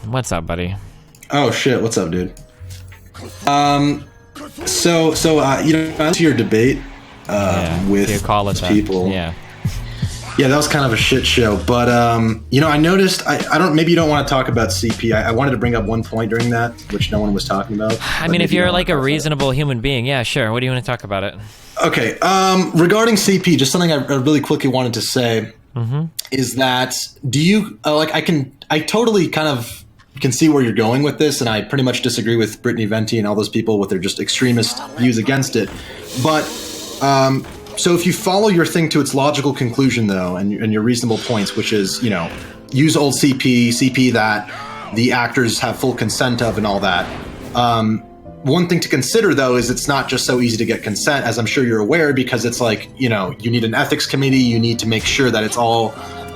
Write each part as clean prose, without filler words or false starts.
What's up, buddy? Oh shit! What's up, dude? So to your debate with people. Yeah, that was kind of a shit show. But I noticed. I don't. Maybe you don't want to talk about CP. I wanted to bring up one point during that, which no one was talking about. I mean, if you're like a reasonable human being, yeah, sure. What do you want to talk about it? Okay. Regarding CP, just something I really quickly wanted to say is that do you I totally kind of can see where you're going with this, and I pretty much disagree with Brittany Venti and all those people with their just extremist views against it. But so if you follow your thing to its logical conclusion, though, and your reasonable points, which is, use old CP that the actors have full consent of and all that. One thing to consider, though, is it's not just so easy to get consent, as I'm sure you're aware, because it's like, you need an ethics committee. You need to make sure that it's all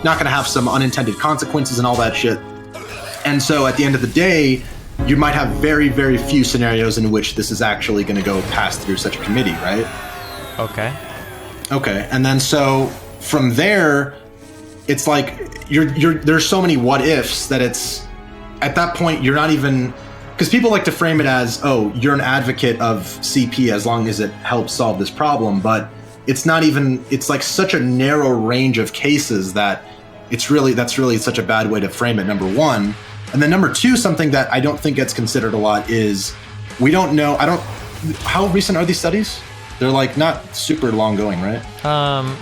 not going to have some unintended consequences and all that shit. And so at the end of the day, you might have very, very few scenarios in which this is actually going to go past through such a committee, right? Okay. And then so from there, it's like there's so many what ifs that it's at that point you're not even, because people like to frame it as, oh, you're an advocate of CP as long as it helps solve this problem, but it's not even, it's like such a narrow range of cases that that's really such a bad way to frame it, number one. And then number two, something that I don't think gets considered a lot is we don't know, how recent are these studies? They're like not super long going, right?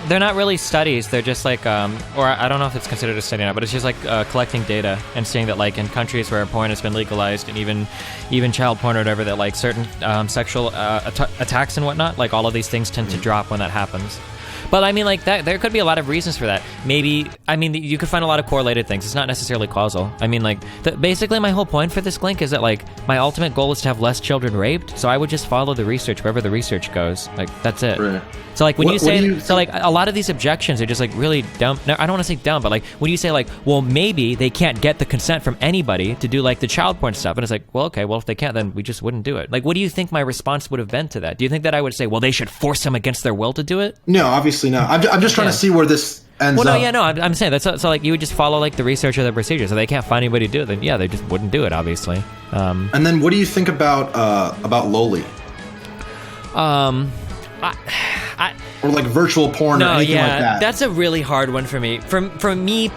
They're not really studies. They're just like, or I don't know if it's considered a study now, but it's just like collecting data and seeing that like in countries where porn has been legalized and even child porn or whatever, that like certain sexual attacks and whatnot, like all of these things tend to drop when that happens. But I mean, like that, there could be a lot of reasons for that. Maybe, I mean, you could find a lot of correlated things. It's not necessarily causal. I mean, like, basically my whole point for this Glink is that, like, my ultimate goal is to have less children raped. So I would just follow the research wherever the research goes. Like, that's it. Right. So, like, when like, a lot of these objections are just, like, really dumb. No, I don't want to say dumb, but, like, when you say, like, well, maybe they can't get the consent from anybody to do, like, the child porn stuff. And it's like, well, okay, well, if they can't, then we just wouldn't do it. Like, what do you think my response would have been to that? Do you think that I would say, well, they should force them against their will to do it? No, obviously not. I'm just trying to see where this ends up. I'm saying that's so like you would just follow like the research or the procedure. So they can't find anybody to do it, then yeah, they just wouldn't do it, obviously. And then what do you think about Loli? Or like virtual porn or anything like that? That's a really hard one for me. For me,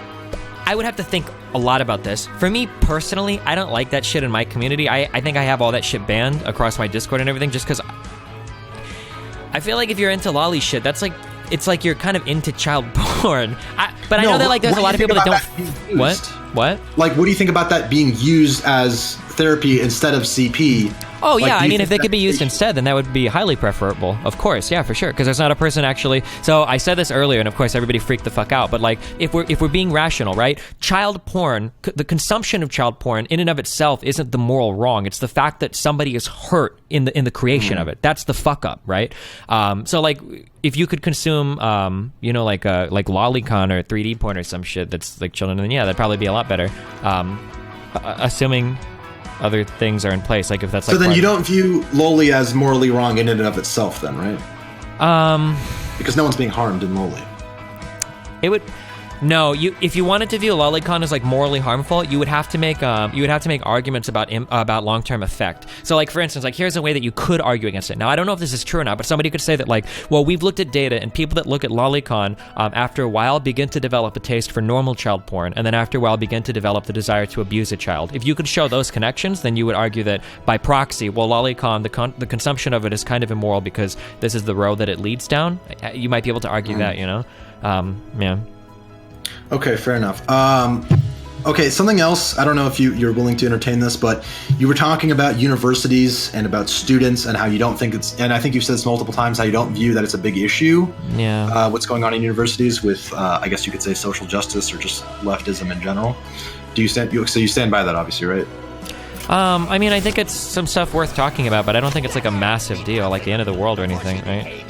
I would have to think a lot about this. For me personally, I don't like that shit in my community. I think I have all that shit banned across my Discord and everything, just because I feel like if you're into lolly shit, that's like, it's like you're kind of into child porn. I know that like there's a lot of people that don't. What? Like, what do you think about that being used as therapy instead of CP? Oh, yeah, I mean, if they could be used instead, then that would be highly preferable. Of course, yeah, for sure. Because there's not a person actually... So I said this earlier, and of course everybody freaked the fuck out. But like, if we're being rational, right? Child porn, the consumption of child porn in and of itself isn't the moral wrong. It's the fact that somebody is hurt in the creation of it. That's the fuck up, right? So like, if you could consume, like lolicon or 3D porn or some shit that's like children, then yeah, that'd probably be a lot better. Assuming other things are in place, like if that's like. So then you don't view Loli as morally wrong in and of itself, then, right? Because no one's being harmed in Loli. It would. No, if you wanted to view lolicon as like morally harmful, you would have to make arguments about long-term effect. So like, for instance, like here's a way that you could argue against it. Now I don't know if this is true or not, but somebody could say that like, well, we've looked at data and people that look at lolicon after a while begin to develop a taste for normal child porn, and then after a while begin to develop the desire to abuse a child. If you could show those connections, then you would argue that by proxy, well, lolicon, the consumption of it is kind of immoral because this is the road that it leads down. You might be able to argue that, yeah. Okay, fair enough. Okay, something else. I don't know if you're willing to entertain this, but you were talking about universities and about students and how you don't think it's, and I think you've said this multiple times, how you don't view that it's a big issue. Yeah. What's going on in universities with, I guess you could say, social justice or just leftism in general. So you stand by that, obviously, right? I mean, I think it's some stuff worth talking about, but I don't think it's like a massive deal, like the end of the world or anything, right?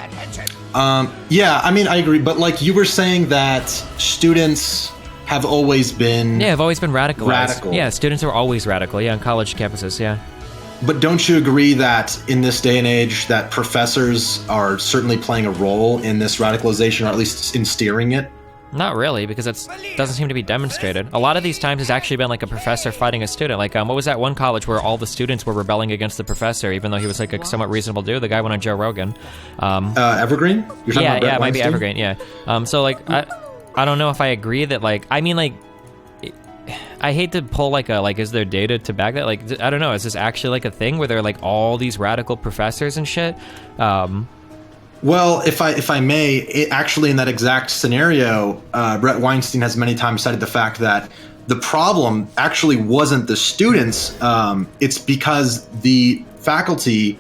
Yeah, I mean, I agree, but like you were saying that students have always been... Yeah, have always been radicalized. Yeah, students are always radical, yeah, on college campuses, yeah. But don't you agree that in this day and age that professors are certainly playing a role in this radicalization, or at least in steering it? Not really, because it doesn't seem to be demonstrated. A lot of these times it's actually been like a professor fighting a student. Like, what was that one college where all the students were rebelling against the professor, even though he was like a somewhat reasonable dude? The guy went on Joe Rogan. Evergreen? You're talking about it might be Evergreen, yeah. So, like, I don't know if I agree that, like, I mean, like, I hate to pull, like, is there data to back that? Like, I don't know, is this actually, like, a thing where there are, like, all these radical professors and shit? Well, if I may, actually in that exact scenario, Brett Weinstein has many times cited the fact that the problem actually wasn't the students. It's because the faculty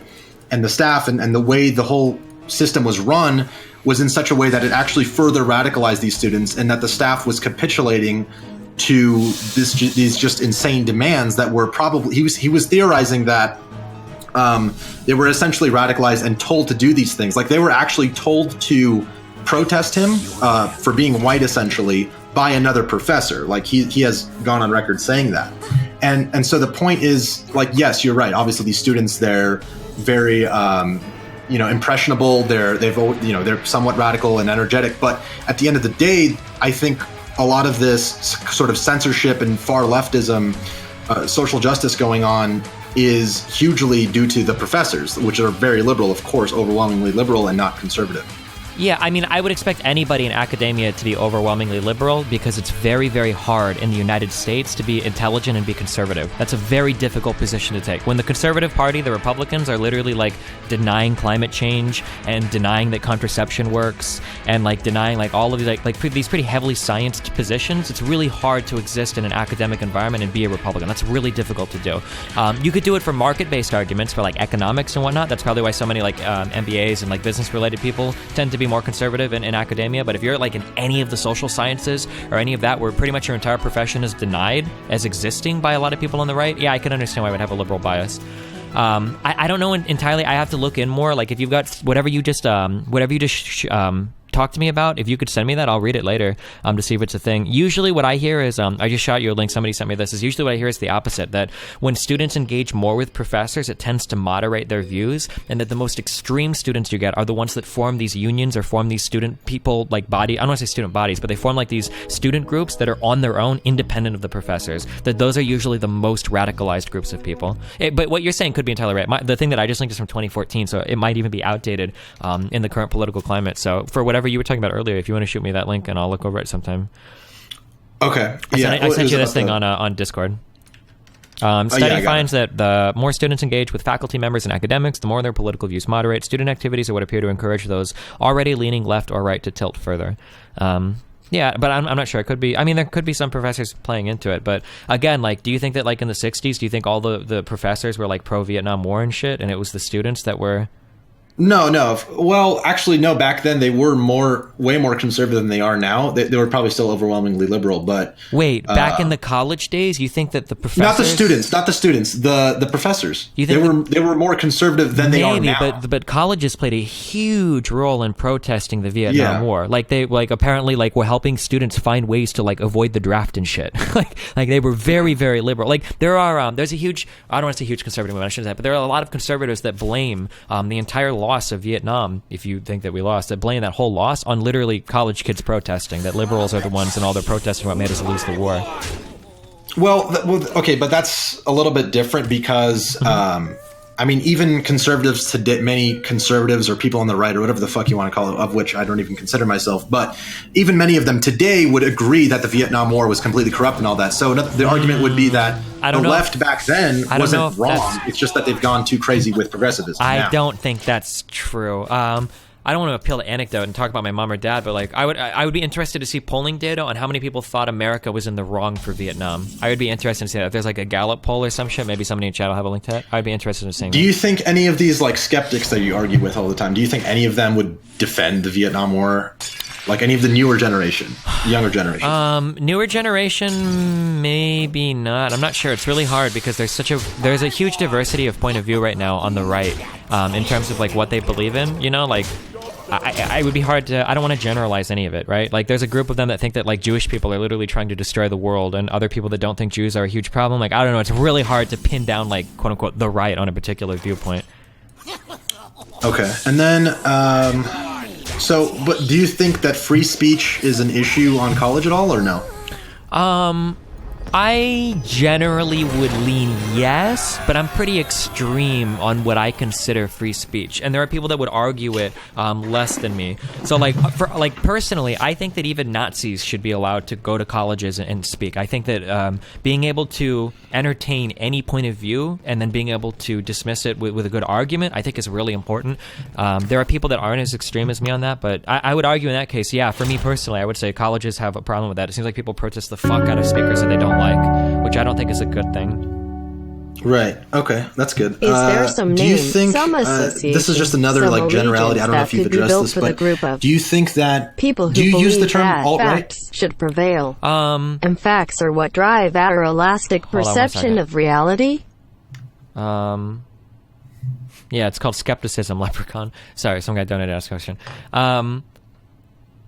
and the staff and the way the whole system was run was in such a way that it actually further radicalized these students, and that the staff was capitulating to these just insane demands that were probably, he was theorizing that they were essentially radicalized and told to do these things. Like, they were actually told to protest him for being white, essentially, by another professor. Like, he has gone on record saying that. And so the point is, like, yes, you're right. Obviously, these students, they're very impressionable. They're somewhat radical and energetic. But at the end of the day, I think a lot of this sort of censorship and far leftism, social justice going on, is hugely due to the professors, which are very liberal, of course, overwhelmingly liberal and not conservative. Yeah, I mean, I would expect anybody in academia to be overwhelmingly liberal, because it's very, very hard in the United States to be intelligent and be conservative. That's a very difficult position to take. When the conservative party, the Republicans, are literally like denying climate change and denying that contraception works and like denying like all of these like these pretty heavily scienced positions, it's really hard to exist in an academic environment and be a Republican. That's really difficult to do. You could do it for market-based arguments for like economics and whatnot. That's probably why so many like MBAs and like business-related people tend to be more conservative in academia. But if you're like in any of the social sciences or any of that where pretty much your entire profession is denied as existing by a lot of people on the right, yeah, I can understand why I would have a liberal bias. I don't know entirely. I have to look in more. Like, if you've got whatever you just talk to me about, if you could send me that, I'll read it later to see if it's a thing. Usually what I hear is, I just shot you a link, somebody sent me this, is usually what I hear is the opposite, that when students engage more with professors, it tends to moderate their views, and that the most extreme students you get are the ones that form these unions or form these student people, like body, I don't want to say student bodies, but they form like these student groups that are on their own, independent of the professors, that those are usually the most radicalized groups of people. But what you're saying could be entirely right. The thing that I just linked is from 2014, so it might even be outdated in the current political climate. So for whatever you were talking about earlier, if you want to shoot me that link and I'll look over it sometime. Okay. I sent you this thing on Discord. Study finds that the more students engage with faculty members and academics, the more their political views moderate. Student activities are what appear to encourage those already leaning left or right to tilt further. Yeah, but I'm not sure. It could be, I mean, there could be some professors playing into it, but again, like, do you think that like in the 60s, do you think all the professors were like pro-Vietnam War and shit, and it was the students that were... No. Well, actually, no. Back then, they were way more conservative than they are now. They were probably still overwhelmingly liberal, but wait, back in the college days, you think that the professors, not the students, the professors, you think they were more conservative than they are now. But colleges played a huge role in protesting the Vietnam War. Like they apparently were helping students find ways to avoid the draft and shit. like they were very, very liberal. Like there's a huge, I don't want to say huge conservative movement, I shouldn't say, but there are a lot of conservatives that blame the entire loss of Vietnam, if you think that we lost, that blame that whole loss on literally college kids protesting, that liberals are the ones and all their protesting what made us lose the war. Well, okay, but that's a little bit different because I mean, even conservatives today, many conservatives or people on the right or whatever the fuck you want to call it, of which I don't even consider myself, but even many of them today would agree that the Vietnam War was completely corrupt and all that. So the argument would be that the left back then wasn't wrong. It's just that they've gone too crazy with progressivism. I don't think that's true. I don't want to appeal to anecdote and talk about my mom or dad, but I would be interested to see polling data on how many people thought America was in the wrong for Vietnam. I would be interested to see that. If there's a Gallup poll or some shit, maybe somebody in chat will have a link to that. I'd be interested in seeing that. Do you think any of these skeptics that you argue with all the time, do you think any of them would defend the Vietnam War? Like any of the newer generation, younger generation? Newer generation, maybe not. I'm not sure. It's really hard because there's a huge diversity of point of view right now on the right in terms of what they believe in, I would be hard to, I don't want to generalize any of it, right? There's a group of them that think that Jewish people are literally trying to destroy the world, and other people that don't think Jews are a huge problem. I don't know, it's really hard to pin down quote unquote the right on a particular viewpoint. Okay. And then So, but do you think that free speech is an issue on college at all, or no? I generally would lean yes, but I'm pretty extreme on what I consider free speech, and there are people that would argue it less than me. So, personally, I think that even Nazis should be allowed to go to colleges and speak. I think that being able to entertain any point of view and then being able to dismiss it with a good argument, I think is really important. There are people that aren't as extreme as me on that, but I would argue in that case, yeah, for me personally, I would say colleges have a problem with that. It seems like people protest the fuck out of speakers that they don't like, which I don't think is a good thing. Right. Okay, that's good. Is there some do you names, think some associations, this is just another some generality? I don't know if you've addressed this, but do you think that people who do you use the believe term that alt-right? facts should prevail? And facts are what drive our elastic perception of reality? Yeah, it's called skepticism, Leprechaun. Sorry, some guy donated us a question.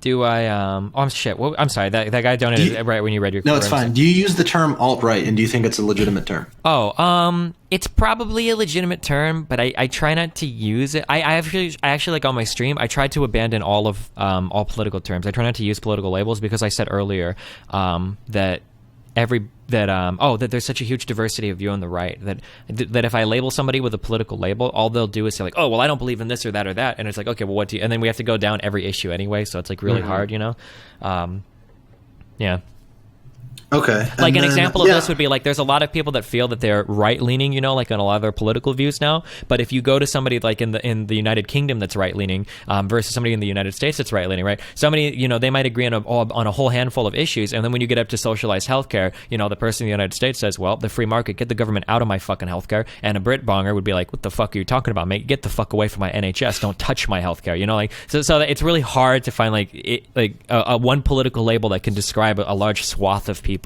Do I, oh, shit. Well, I'm sorry. That guy donated right when you read your No, it's fine. Do you use the term alt-right, and do you think it's a legitimate term? Oh, it's probably a legitimate term, but I try not to use it. I actually like on my stream, I try to abandon all political terms. I try not to use political labels because I said earlier that there's such a huge diversity of view on the right that if I label somebody with a political label, all they'll do is say like, oh, well, I don't believe in this or that, and it's like, okay, well, what do you? And then we have to go down every issue anyway, so it's like really hard, you know. Yeah. Okay. Like an example of this would be like there's a lot of people that feel that they're right-leaning, you know, like on a lot of their political views now. But if you go to somebody like in the United Kingdom that's right-leaning versus somebody in the United States that's right-leaning, right? Somebody, you know, they might agree on a whole handful of issues, and then when you get up to socialized healthcare, you know, the person in the United States says, well, the free market, get the government out of my fucking healthcare, and a Brit bonger would be like, what the fuck are you talking about, mate? Get the fuck away from my NHS. Don't touch my healthcare. You know, like so it's really hard to find a one political label that can describe a large swath of people.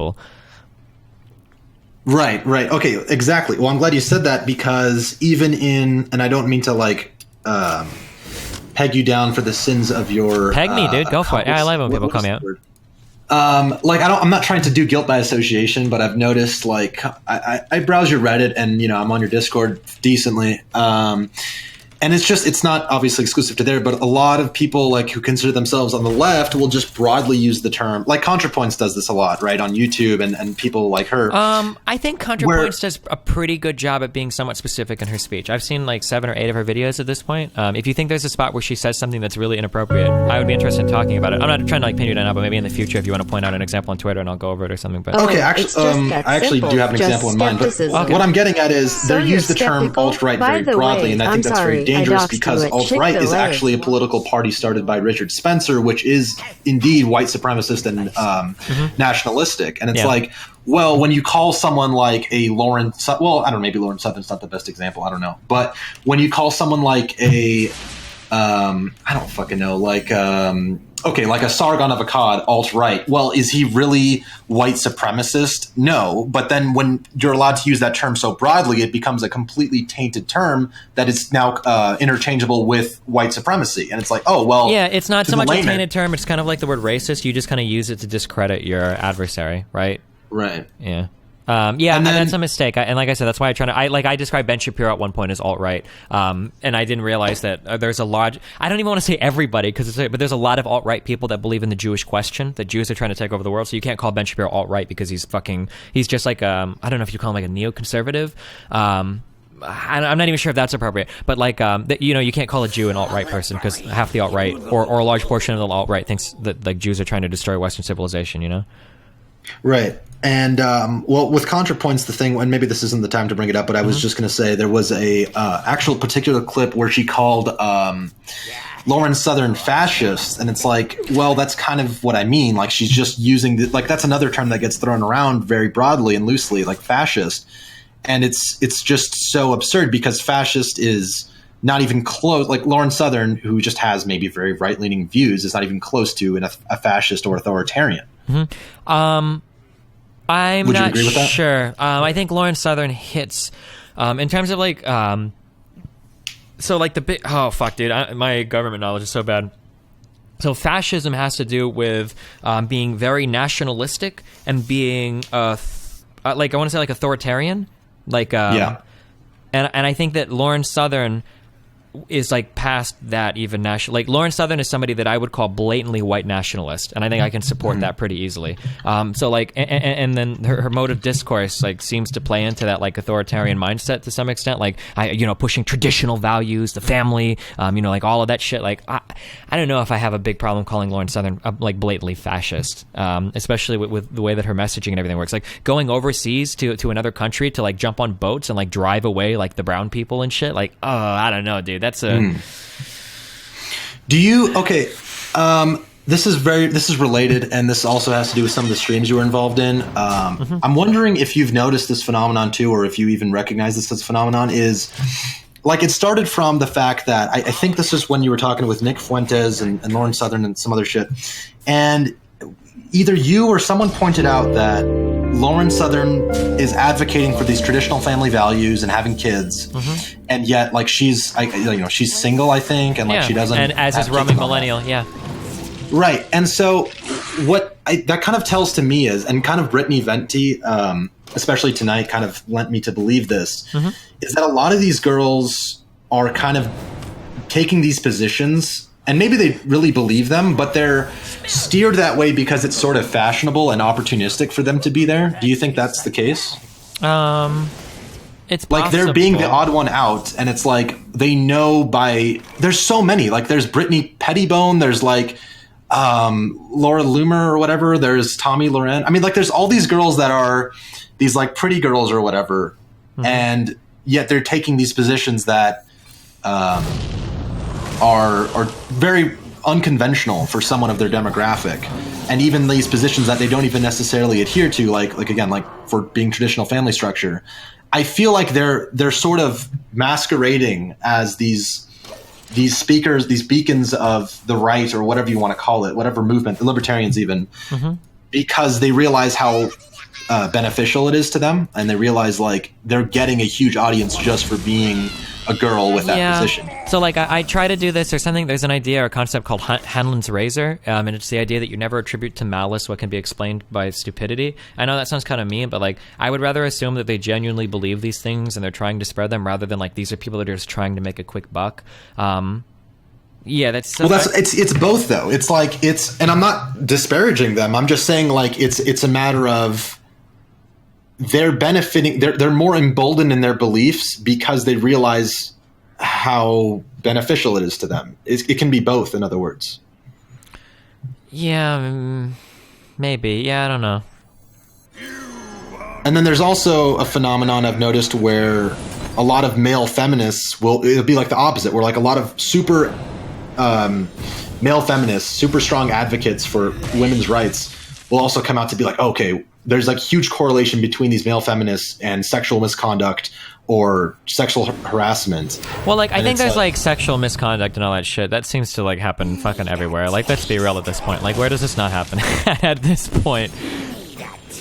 Right. Okay, exactly. Well, I'm glad you said that because even and I don't mean to peg you down for the sins of your peg me, dude. Go for it. Yeah, I love when people come out. I'm not trying to do guilt by association, but I've noticed I browse your Reddit and you know I'm on your Discord decently. And it's not obviously exclusive to there, but a lot of people who consider themselves on the left will just broadly use the term. Like ContraPoints does this a lot, right, on YouTube, and people like her. I think ContraPoints does a pretty good job at being somewhat specific in her speech. I've seen 7 or 8 of her videos at this point. If you think there's a spot where she says something that's really inappropriate, I would be interested in talking about it. I'm not trying to pin you down now, but maybe in the future if you want to point out an example on Twitter and I'll go over it or something. But okay, actually, I actually do have an example in mind. But what I'm getting at is they use the term alt-right very broadly, and I think that's very dangerous because alt-right is actually a political party started by Richard Spencer, which is indeed white supremacist and nationalistic. And it's well, when you call someone like a Lauren, well, I don't know, maybe Lauren Southern's not the best example, I don't know. But when you call someone like a, I don't fucking know, like a Sargon of Akkad alt-right, well, is he really white supremacist? No. But then when you're allowed to use that term so broadly, it becomes a completely tainted term that is now interchangeable with white supremacy. And it's like, oh, well. Yeah, it's not so much a tainted term. It's kind of like the word racist. You just kind of use it to discredit your adversary, right? Right. Yeah. And that's a mistake. And like I said, that's why I described Ben Shapiro at one point as alt-right. And I didn't realize that there's a lot. I don't even want to say everybody, but there's a lot of alt-right people that believe in the Jewish question, that Jews are trying to take over the world. So you can't call Ben Shapiro alt-right because he's just like, I don't know if you call him like a neoconservative. I'm not even sure if that's appropriate, but you can't call a Jew an alt-right person because half the alt-right or a large portion of the alt-right thinks that like Jews are trying to destroy Western civilization, you know? Right. And well, with ContraPoints, the thing, and maybe this isn't the time to bring it up, but I was just going to say there was a actual particular clip where she called Lauren Southern fascist, and it's like, well, that's kind of what I mean. Like she's just using that's another term that gets thrown around very broadly and loosely, like fascist, and it's just so absurd because fascist is not even close. Like Lauren Southern, who just has maybe very right-leaning views, is not even close to a fascist or authoritarian. I'm Would you not agree with that? sure. I think Lauren Southern hits in terms of so like the big. Oh fuck, dude! My government knowledge is so bad. So fascism has to do with being very nationalistic and being I want to say like authoritarian, and I think that Lauren Southern is like past that even national. Like Lauren Southern is somebody that I would call blatantly white nationalist, and I think I can support that pretty easily. So like, and then her mode of discourse like seems to play into that like authoritarian mindset to some extent. Like pushing traditional values, the family, like all of that shit. Like I don't know if I have a big problem calling Lauren Southern like blatantly fascist, especially with the way that her messaging and everything works. Like going overseas to another country to like jump on boats and like drive away like the brown people and shit. Like, I don't know, dude. That's a. Do you okay? This is related, and this also has to do with some of the streams you were involved in. I'm wondering if you've noticed this phenomenon too, or if you even recognize this as a phenomenon. Is like it started from the fact that I think this is when you were talking with Nick Fuentes and Lauren Southern and some other shit, and either you or someone pointed out that Lauren Southern is advocating for these traditional family values and having kids, and yet like she's single, I think, and like she doesn't. And as is roaming millennial, right. And so what that kind of tells to me is, and kind of Brittany Venti, especially tonight, kind of lent me to believe this, is that a lot of these girls are kind of taking these positions. And maybe they really believe them, but they're steered that way because it's sort of fashionable and opportunistic for them to be there. Do you think that's the case? It's possible. Like they're being the odd one out, and it's like they know by. There's so many. Like there's Brittany Pettibone. There's like Laura Loomer or whatever. There's Tommy Loren. I mean, like there's all these girls that are these like pretty girls or whatever, and yet they're taking these positions that. Are very unconventional for someone of their demographic, and even these positions that they don't even necessarily adhere to, like again, like for being traditional family structure. I feel like they're sort of masquerading as these speakers, these beacons of the right or whatever you want to call it, whatever movement, the libertarians even, because they realize how beneficial it is to them, and they realize like they're getting a huge audience just for being a girl with that position. So like I try to do this or something. There's an idea or a concept called Hanlon's razor, and it's the idea that you never attribute to malice what can be explained by stupidity. I know that sounds kind of mean, but like I would rather assume that they genuinely believe these things and they're trying to spread them, rather than like these are people that are just trying to make a quick buck. That's it's both though. It's like and I'm not disparaging them. I'm just saying like it's a matter of they're benefiting. They're more emboldened in their beliefs because they realize how beneficial it is to them. It can be both, in other words. Yeah, maybe. Yeah, I don't know. And then there's also a phenomenon I've noticed where a lot of male feminists it'll be like the opposite, where like a lot of super male feminists, super strong advocates for women's rights will also come out to be like, okay, there's like huge correlation between these male feminists and sexual misconduct or sexual harassment. Well, like I think there's like sexual misconduct and all that shit. That seems to like happen fucking everywhere. Like let's be real at this point. Like where does this not happen at this point?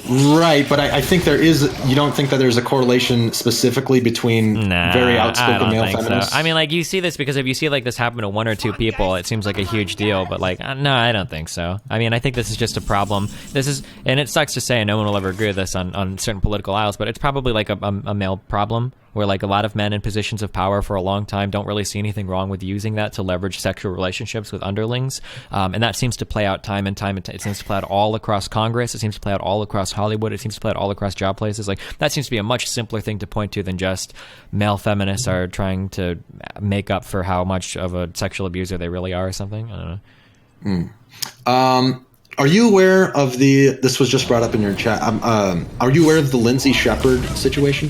Right, but I think there is. You don't think that there's a correlation specifically between very outspoken male feminists? So. I mean, like you see this because if you see like this happen to one or two people, it seems like a huge deal. But like, no, I don't think so. I mean, I think this is just a problem. And it sucks to say, and no one will ever agree with this on certain political aisles, but it's probably like a male problem. Where like a lot of men in positions of power for a long time don't really see anything wrong with using that to leverage sexual relationships with underlings, and that seems to play out time and time. It seems to play out all across Congress. It seems to play out all across Hollywood. It seems to play out all across job places. Like that seems to be a much simpler thing to point to than just male feminists are trying to make up for how much of a sexual abuser they really are or something. I don't know. Are you aware of this was just brought up in your chat. Are you aware of the Lindsay Shepherd situation?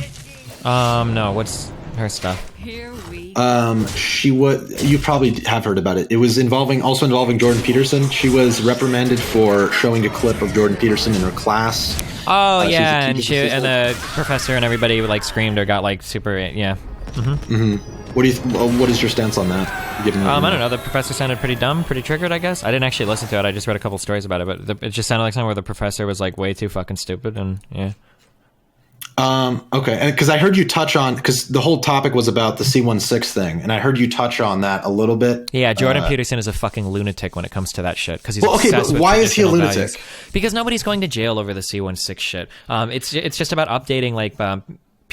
No, what's her stuff? You probably have heard about it. It was involving Jordan Peterson. She was reprimanded for showing a clip of Jordan Peterson in her class. Oh yeah, and the professor and everybody like screamed or got like super What is your stance on that? I don't know. The professor sounded pretty dumb, pretty triggered, I guess. I didn't actually listen to it. I just read a couple stories about it, but it just sounded like something where the professor was like way too fucking stupid and yeah. Okay, and because I heard you touch on, because the whole topic was about the C16 thing, and I heard you touch on that a little bit. Yeah, Jordan Peterson is a fucking lunatic when it comes to that shit, because he's obsessed with why is he a lunatic? Values. Because nobody's going to jail over the C16 shit. It's just about updating like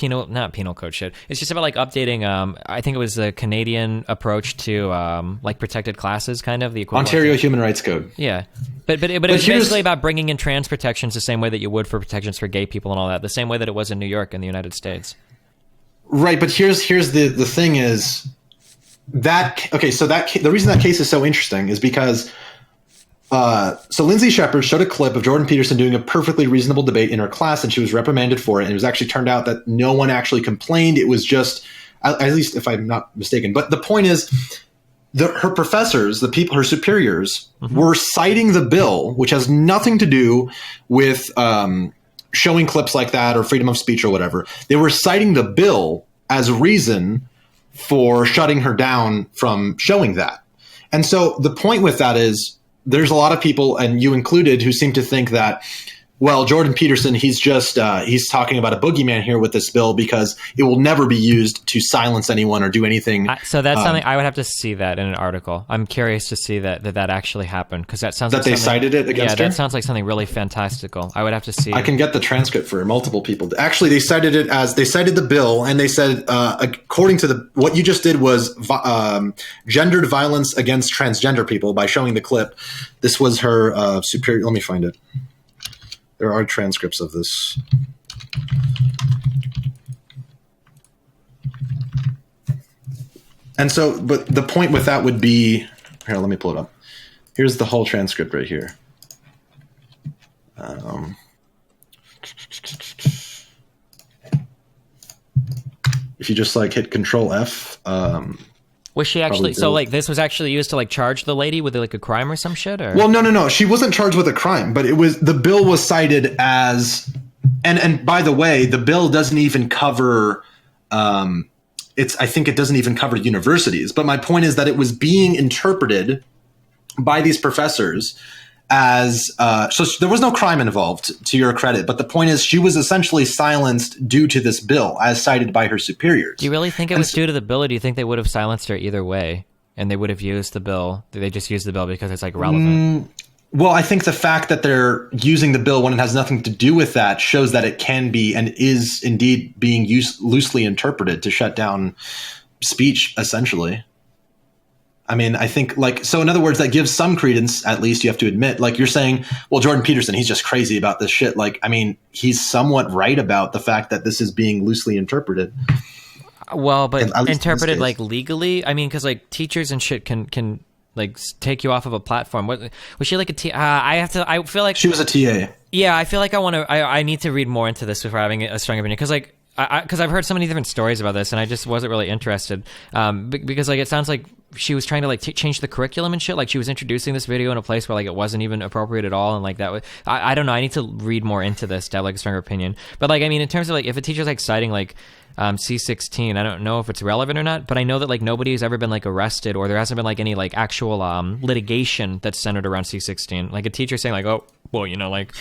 not penal code shit. It's just about like updating. I think it was the Canadian approach to like protected classes, kind of the equivalent. Ontario Human Rights Code. Yeah, but it's basically about bringing in trans protections the same way that you would for protections for gay people and all that, the same way that it was in New York and the United States. Right, but here's the thing is that okay. So the reason that case is so interesting is because. So Lindsay Shepherd showed a clip of Jordan Peterson doing a perfectly reasonable debate in her class, and she was reprimanded for it. And it was actually turned out that no one actually complained. It was just, at least if I'm not mistaken. But the point is, her professors, her superiors, were citing the bill, which has nothing to do with showing clips like that or freedom of speech or whatever. They were citing the bill as a reason for shutting her down from showing that. And so the point with that is, there's a lot of people, and you included, who seem to think that, well, Jordan Peterson, he's talking about a boogeyman here with this bill because it will never be used to silence anyone or do anything. So that's something I would have to see that in an article. I'm curious to see that actually happened, because that sounds that like they cited it against her. Yeah, that sounds like something really fantastical. I would have to see. I can get the transcript for multiple people. Actually, they cited the bill, and they said according to what you just did was gendered violence against transgender people by showing the clip. This was her superior. Let me find it. There are transcripts of this. And so, but the point with that would be, here, let me pull it up. Here's the whole transcript right here. If you just like hit Control F. Was she actually, so like this was actually used to like charge the lady with like a crime or some shit? Or? Well, no. She wasn't charged with a crime, but the bill was cited as, and by the way, the bill doesn't even cover, I think it doesn't even cover universities. But my point is that it was being interpreted by these professors as, so there was no crime involved, to your credit. But the point is, she was essentially silenced due to this bill, as cited by her superiors. Do you really think it was due to the bill, or do you think they would have silenced her either way? And they would have used the bill? They just used the bill because it's like relevant? Well, I think the fact that they're using the bill when it has nothing to do with that shows that it can be and is indeed being loosely interpreted to shut down speech, essentially. I mean, I think so in other words, that gives some credence, at least you have to admit, like you're saying, well, Jordan Peterson, he's just crazy about this shit. Like, I mean, he's somewhat right about the fact that this is being loosely interpreted. Well, but interpreted like legally? I mean, because like teachers and shit can like take you off of a platform. What was she like a I feel like she was a TA. Yeah, I feel like I need to read more into this before having a strong opinion, because like because I've heard so many different stories about this, and I just wasn't really interested because like it sounds like she was trying to like change the curriculum and shit. Like she was introducing this video in a place where like it wasn't even appropriate at all, and like that was I don't know. I need to read more into this to have like a stronger opinion. But like I mean, in terms of like if a teacher's like citing like C16, I don't know if it's relevant or not, but I know that like nobody's ever been like arrested, or there hasn't been like any like actual litigation that's centered around C16. Like a teacher saying like, oh, well, you know, like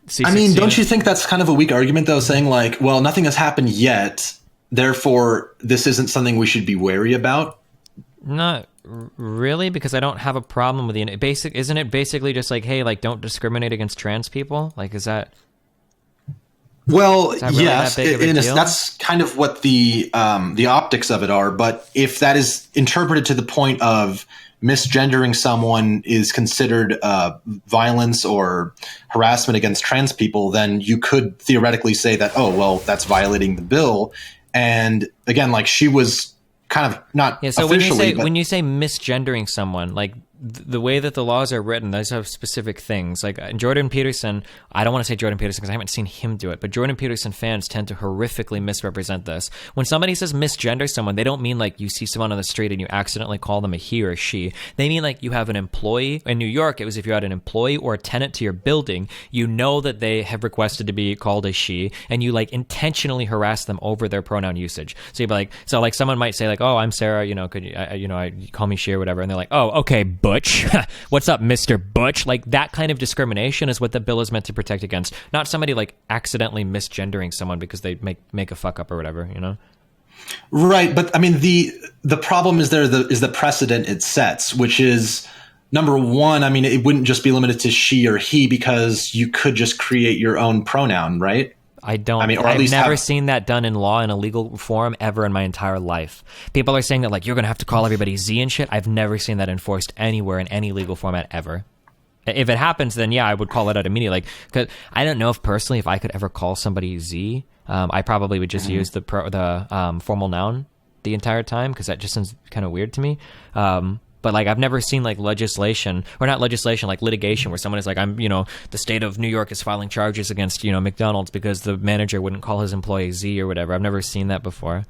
C16. I mean, don't you think that's kind of a weak argument though, saying like, well, nothing has happened yet, therefore this isn't something we should be wary about? Not really, because I don't have a problem with the basic. Isn't it basically just like, hey, like don't discriminate against trans people? Like, is that? Well, really yes, that's kind of what the optics of it are. But if that is interpreted to the point of misgendering someone is considered violence or harassment against trans people, then you could theoretically say that, oh, well, that's violating the bill. And again, like she was kind of not so officially. When you say misgendering someone, like the way that the laws are written, those have specific things. Like Jordan Peterson, I don't want to say Jordan Peterson because I haven't seen him do it, but Jordan Peterson fans tend to horrifically misrepresent this. When somebody says misgender someone, they don't mean like you see someone on the street and you accidentally call them a he or she. They mean like you have an employee. In New York, it was if you had an employee or a tenant to your building, you know that they have requested to be called a she, and you like intentionally harass them over their pronoun usage. So you'd be like, so like someone might say like, oh, I'm Sarah, you know, could you, you call me she or whatever, and they're like, oh, okay, Butch. What's up, Mr. Butch? Like that kind of discrimination is what the bill is meant to protect against, not somebody like accidentally misgendering someone because they make a fuck up or whatever, you know? Right, but I mean the problem is the precedent it sets, which is number one. I mean, it wouldn't just be limited to she or he because you could just create your own pronoun, right? I don't. I mean, or at I've least never seen that done in law in a legal forum ever in my entire life. People are saying that like you're going to have to call everybody Z and shit. I've never seen that enforced anywhere in any legal format ever. If it happens, then yeah, I would call it out immediately. Like, cause I don't know if personally if I could ever call somebody Z. I probably would just use the formal noun the entire time because that just sounds kind of weird to me. But like I've never seen like legislation or not legislation, like litigation where someone is like, the state of New York is filing charges against, McDonald's because the manager wouldn't call his employee Z or whatever. I've never seen that before.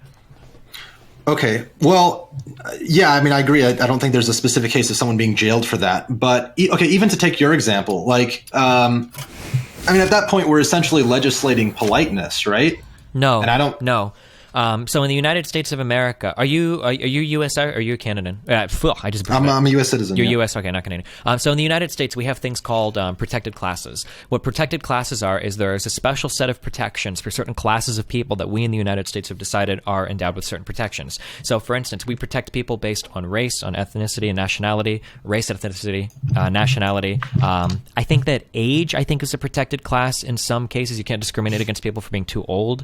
Okay. Well, yeah, I mean, I agree. I don't think there's a specific case of someone being jailed for that. But okay, even to take your example, like, I mean, at that point, we're essentially legislating politeness, right? No, and I don't. No. So in the United States of America, are you U.S. or are you Canadian? I'm a U.S. citizen. You're yeah. U.S. Okay, not Canadian. So in the United States, we have things called protected classes. What protected classes are is there is a special set of protections for certain classes of people that we in the United States have decided are endowed with certain protections. So for instance, we protect people based on race, on ethnicity and nationality, nationality. I think that age, is a protected class in some cases. You can't discriminate against people for being too old.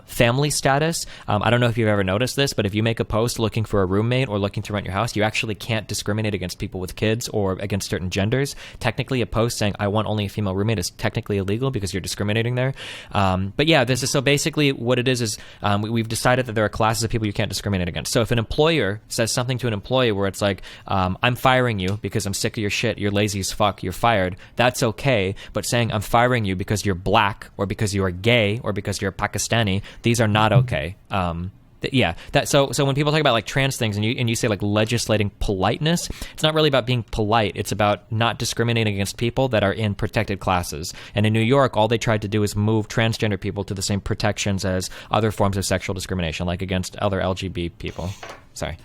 Family status. I don't know if you've ever noticed this, but if you make a post looking for a roommate or looking to rent your house, you actually can't discriminate against people with kids or against certain genders. Technically, a post saying, I want only a female roommate is technically illegal because you're discriminating there. But yeah, so basically what it is we've decided that there are classes of people you can't discriminate against. So if an employer says something to an employee where it's like, I'm firing you because I'm sick of your shit, you're lazy as fuck, you're fired, that's okay. But saying I'm firing you because you're black or because you are gay or because you're Pakistani, these are not okay. So when people talk about like trans things and you say like legislating politeness, it's not really about being polite. It's about not discriminating against people that are in protected classes. And in New York, all they tried to do is move transgender people to the same protections as other forms of sexual discrimination, like against other LGBT people. Sorry.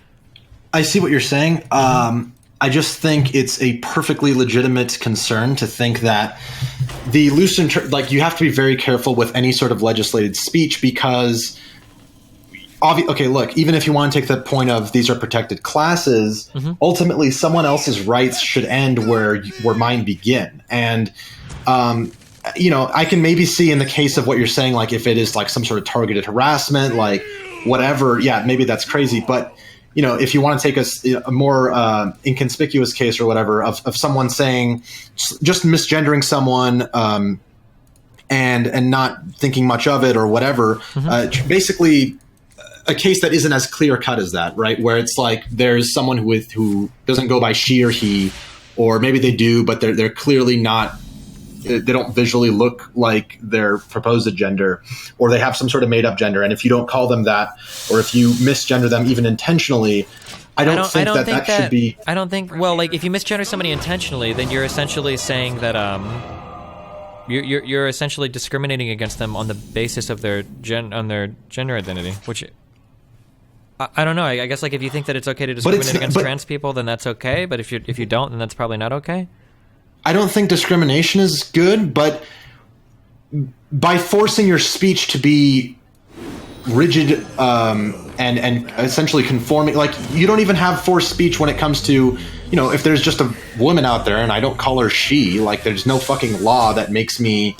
I see what you're saying. I just think it's a perfectly legitimate concern to think that the loose you have to be very careful with any sort of legislated speech because okay, look, even if you want to take the point of these are protected classes, ultimately someone else's rights should end where mine begin. And, I can maybe see in the case of what you're saying, like if it is like some sort of targeted harassment, like whatever, yeah, maybe that's crazy. But, if you want to take a more inconspicuous case or whatever of someone saying, just misgendering someone and not thinking much of it or whatever, basically a case that isn't as clear cut as that, right? Where it's like there's someone who doesn't go by she or he, or maybe they do, but they're clearly not. They don't visually look like their proposed gender, or they have some sort of made up gender. And if you don't call them that, or if you misgender them even intentionally, I don't think that should be. I don't think. Well, like if you misgender somebody intentionally, then you're essentially saying that you're essentially discriminating against them on the basis of their gender identity, which. I don't know. I guess like if you think that it's okay to discriminate against trans people, then that's okay. But if you don't, then that's probably not okay. I don't think discrimination is good, but by forcing your speech to be rigid and essentially conforming, like you don't even have forced speech when it comes to, if there's just a woman out there and I don't call her she, like there's no fucking law that makes me.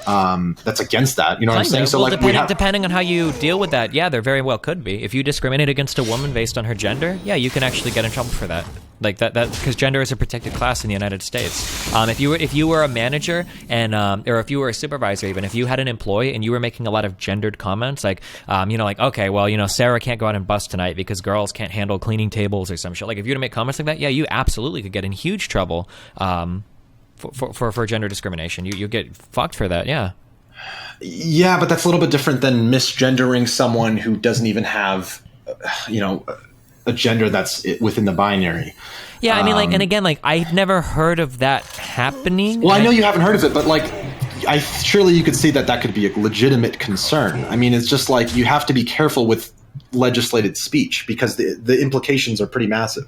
That's against that. You know what I'm saying? So well, like depending on how you deal with that, yeah, there very well could be. If you discriminate against a woman based on her gender, yeah, you can actually get in trouble for that. Like that because gender is a protected class in the United States. If you were a manager and or if you were a supervisor, even if you had an employee and you were making a lot of gendered comments, like okay, well, Sarah can't go out and bus tonight because girls can't handle cleaning tables or some shit. Like if you were to make comments like that, yeah, you absolutely could get in huge trouble. For gender discrimination, you get fucked for that. Yeah, but that's a little bit different than misgendering someone who doesn't even have a gender that's within the binary. Yeah, I mean, and again, I've never heard of that happening. Well, I know you haven't heard of it, but surely you could see that could be a legitimate concern. I mean, it's just like you have to be careful with legislated speech because the implications are pretty massive.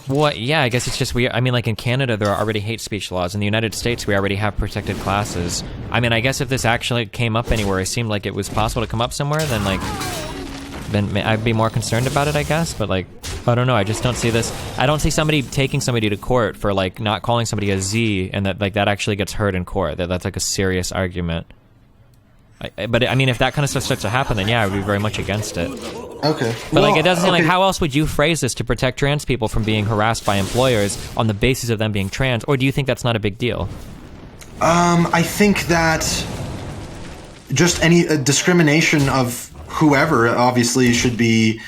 Well, yeah, I guess it's just weird. I mean, in Canada, there are already hate speech laws. In the United States, we already have protected classes. I mean, I guess if this actually came up anywhere, it seemed like it was possible to come up somewhere, then I'd be more concerned about it, I guess. But, I don't know. I just don't see this. I don't see somebody taking somebody to court for, not calling somebody a Z and that, that actually gets heard in court. That's, a serious argument. But I mean, if that kind of stuff starts to happen, then yeah, I would be very much against it. Okay. But like, it doesn't seem like, how else would you phrase this to protect trans people from being harassed by employers on the basis of them being trans? Or do you think that's not a big deal? I think that just any discrimination of whoever obviously should be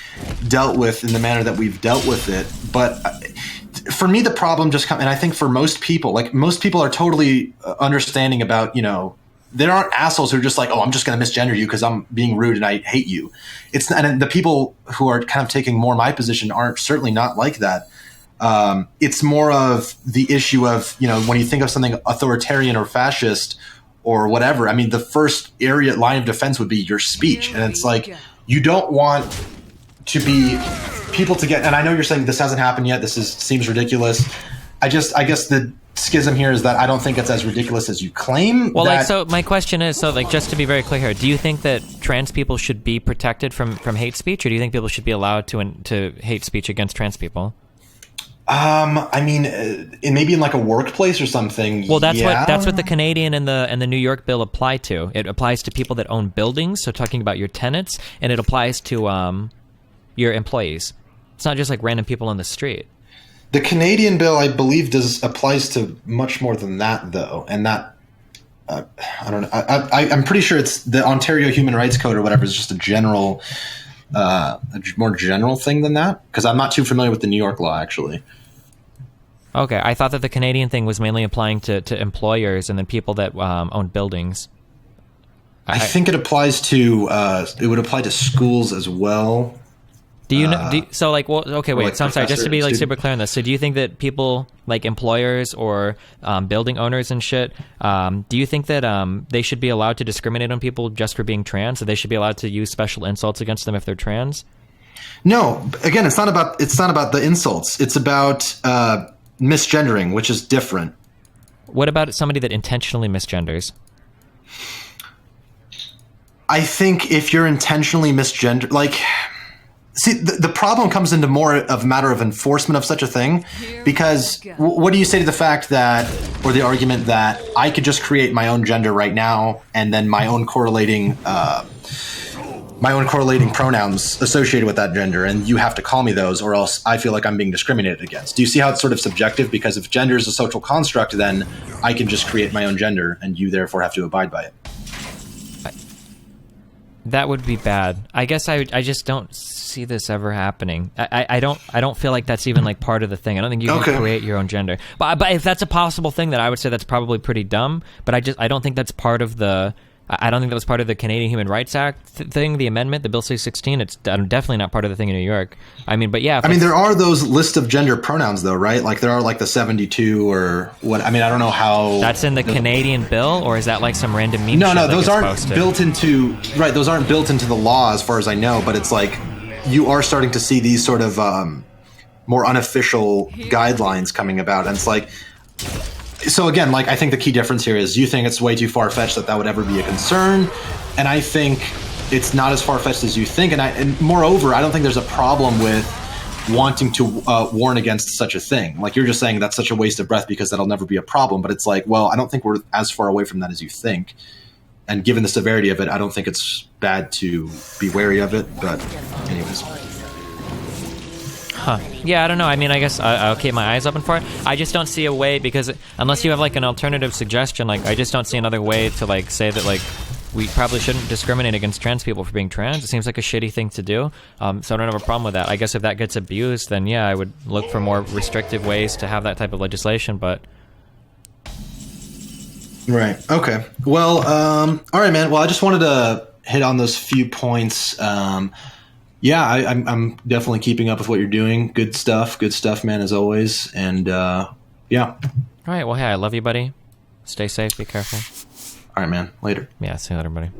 dealt with in the manner that we've dealt with it. But for me, the problem just comes, and I think for most people, like most people are totally understanding about, there aren't assholes who are just like, oh, I'm just going to misgender you because I'm being rude and I hate you. And the people who are kind of taking more my position aren't certainly not like that. It's more of the issue of, when you think of something authoritarian or fascist or whatever, I mean, the first line of defense would be your speech. And it's like, you don't want to be people to get, and I know you're saying this hasn't happened yet. Seems ridiculous. I guess the schism here is that I don't think it's as ridiculous as you claim. Well, so my question is, just to be very clear here, do you think that trans people should be protected from hate speech, or do you think people should be allowed to hate speech against trans people? I mean, maybe in like a workplace or something. Well, that's what the Canadian and the New York bill apply to. It applies to people that own buildings, so talking about your tenants, and it applies to your employees. It's not just like random people on the street. The Canadian bill, I believe, applies to much more than that, though, and that I don't know. I'm pretty sure it's the Ontario Human Rights Code or whatever is just a general, a more general thing than that, because I'm not too familiar with the New York law actually. Okay, I thought that the Canadian thing was mainly applying to employers and then people that own buildings. I think it applies to it would apply to schools as well. Do you know? Okay, wait. Like So I'm sorry. Just to be like student. super clear on this. So do you think that people like employers or building owners and shit? Do you think that they should be allowed to discriminate on people just for being trans? So they should be allowed to use special insults against them if they're trans? No. Again, it's not about the insults. It's about misgendering, which is different. What about somebody that intentionally misgenders? I think if you're intentionally misgender, like. See, the problem comes into more of a matter of enforcement of such a thing, because what do you say to the fact that, or the argument that I could just create my own gender right now and then my own correlating pronouns associated with that gender, and you have to call me those, or else I feel like I'm being discriminated against. Do you see how it's sort of subjective? Because if gender is a social construct, then I can just create my own gender, and you therefore have to abide by it. That would be bad. I guess I just don't see this ever happening. I don't feel like that's even like part of the thing. I don't think you can create your own gender. But if that's a possible thing, then I would say that's probably pretty dumb. But I don't think that's part of the. I don't think that was part of the Canadian Human Rights Act thing, the amendment, the Bill C-16. It's definitely not part of the thing in New York. I mean, but yeah. I mean, there are those list of gender pronouns, though, right? Like there are like the 72 or what? I mean, I don't know how. That's in the Canadian bill, or is that like some random meme? No, those aren't built into Those aren't built into the law, as far as I know. But it's like you are starting to see these sort of more unofficial guidelines coming about, and it's like. So again, like I think the key difference here is you think it's way too far-fetched that would ever be a concern, and I think it's not as far-fetched as you think. And moreover, I don't think there's a problem with wanting to warn against such a thing. Like you're just saying that's such a waste of breath because that'll never be a problem. But it's like, well, I don't think we're as far away from that as you think. And given the severity of it, I don't think it's bad to be wary of it. But anyways. Huh. Yeah, I don't know. I mean, I guess I'll keep my eyes open for it. I just don't see a way, because unless you have like an alternative suggestion, like I just don't see another way to like say that like we probably shouldn't discriminate against trans people for being trans. It seems like a shitty thing to do. So I don't have a problem with that. I guess if that gets abused, then yeah, I would look for more restrictive ways to have that type of legislation, but... Right. Okay. Well, all right, man. Well, I just wanted to hit on those few points. Yeah, I'm definitely keeping up with what you're doing. Good stuff, man, as always. And yeah. All right. Well, hey, I love you, buddy. Stay safe. Be careful. All right, man. Later. Yeah, see you later, buddy.